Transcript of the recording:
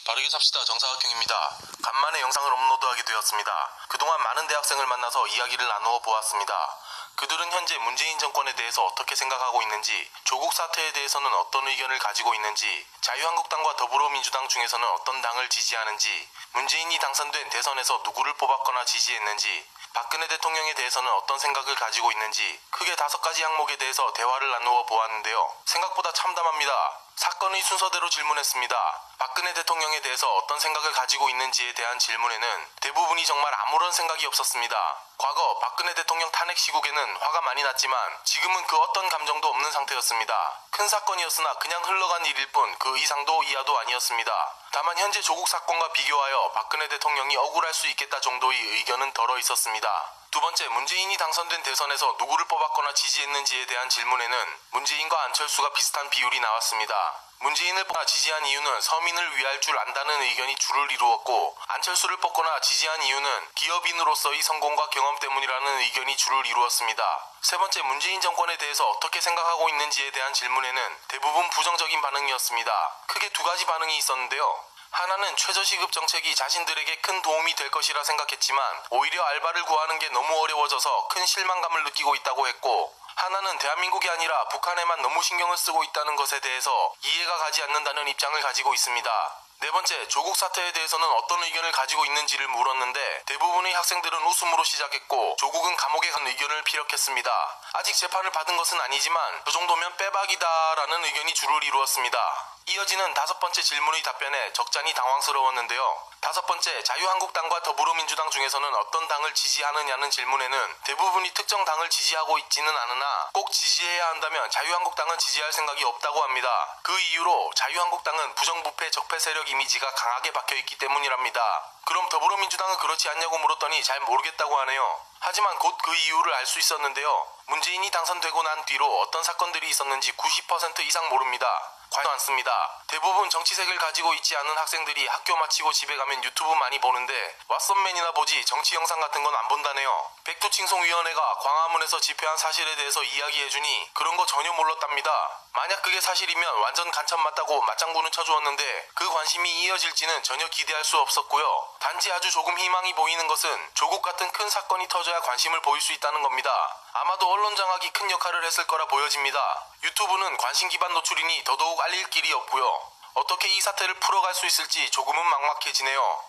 바르게 삽시다. 정사각형입니다. 간만에 영상을 업로드하게 되었습니다. 그동안 많은 대학생을 만나서 이야기를 나누어 보았습니다. 그들은 현재 문재인 정권에 대해서 어떻게 생각하고 있는지, 조국 사태에 대해서는 어떤 의견을 가지고 있는지, 자유한국당과 더불어민주당 중에서는 어떤 당을 지지하는지, 문재인이 당선된 대선에서 누구를 뽑았거나 지지했는지, 박근혜 대통령에 대해서는 어떤 생각을 가지고 있는지 크게 5가지 항목에 대해서 대화를 나누어 보았는데요. 생각보다 참담합니다. 사건의 순서대로 질문했습니다. 박근혜 대통령에 대해서 어떤 생각을 가지고 있는지에 대한 질문에는 대부분이 정말 아무런 생각이 없었습니다. 과거 박근혜 대통령 탄핵 시국에는 화가 많이 났지만 지금은 그 어떤 감정도 없는 상태였습니다. 큰 사건이었으나 그냥 흘러간 일일 뿐 그 이상도 이하도 아니었습니다. 다만 현재 조국 사건과 비교하여 박근혜 대통령이 억울할 수 있겠다 정도의 의견은 덜어 있었습니다. 두 번째, 문재인이 당선된 대선에서 누구를 뽑았거나 지지했는지에 대한 질문에는 문재인과 안철수가 비슷한 비율이 나왔습니다. 문재인을 뽑거나 지지한 이유는 서민을 위할 줄 안다는 의견이 주를 이루었고, 안철수를 뽑거나 지지한 이유는 기업인으로서의 성공과 경험 때문이라는 의견이 주를 이루었습니다. 세 번째, 문재인 정권에 대해서 어떻게 생각하고 있는지에 대한 질문에는 대부분 부정적인 반응이었습니다. 크게 2가지 반응이 있었는데요. 하나는 최저시급 정책이 자신들에게 큰 도움이 될 것이라 생각했지만 오히려 알바를 구하는 게 너무 어려워져서 큰 실망감을 느끼고 있다고 했고, 하나는 대한민국이 아니라 북한에만 너무 신경을 쓰고 있다는 것에 대해서 이해가 가지 않는다는 입장을 가지고 있습니다. 네 번째, 조국 사태에 대해서는 어떤 의견을 가지고 있는지를 물었는데 대부분의 학생들은 웃음으로 시작했고 조국은 감옥에 간 의견을 피력했습니다. 아직 재판을 받은 것은 아니지만 그 정도면 빼박이다 라는 의견이 주를 이루었습니다. 이어지는 5번째 질문의 답변에 적잖이 당황스러웠는데요. 5번째, 자유한국당과 더불어민주당 중에서는 어떤 당을 지지하느냐는 질문에는 대부분이 특정 당을 지지하고 있지는 않으나 꼭 지지해야 한다면 자유한국당은 지지할 생각이 없다고 합니다. 그 이유로 자유한국당은 부정부패 적폐 세력 이미지가 강하게 박혀있기 때문이랍니다. 그럼 더불어민주당은 그렇지 않냐고 물었더니 잘 모르겠다고 하네요. 하지만 곧 그 이유를 알 수 있었는데요. 문재인이 당선되고 난 뒤로 어떤 사건들이 있었는지 90% 이상 모릅니다. 과연 않습니다. 대부분 정치색을 가지고 있지 않은 학생들이 학교 마치고 집에 가면 유튜브 많이 보는데 왓썸맨이나 보지 정치 영상 같은 건 안 본다네요. 백두칭송위원회가 광화문에서 집회한 사실에 대해서 이야기해주니 그런 거 전혀 몰랐답니다. 만약 그게 사실이면 완전 간첩 맞다고 맞장구는 쳐주었는데 그 관심이 이어질지는 전혀 기대할 수 없었고요. 단지 아주 조금 희망이 보이는 것은 조국 같은 큰 사건이 터져야 관심을 보일 수 있다는 겁니다. 아마도 언론 장악이 큰 역할을 했을 거라 보여집니다. 유튜브는 관심 기반 노출이니 더더욱 알릴 길이 없고요. 어떻게 이 사태를 풀어갈 수 있을지 조금은 막막해지네요.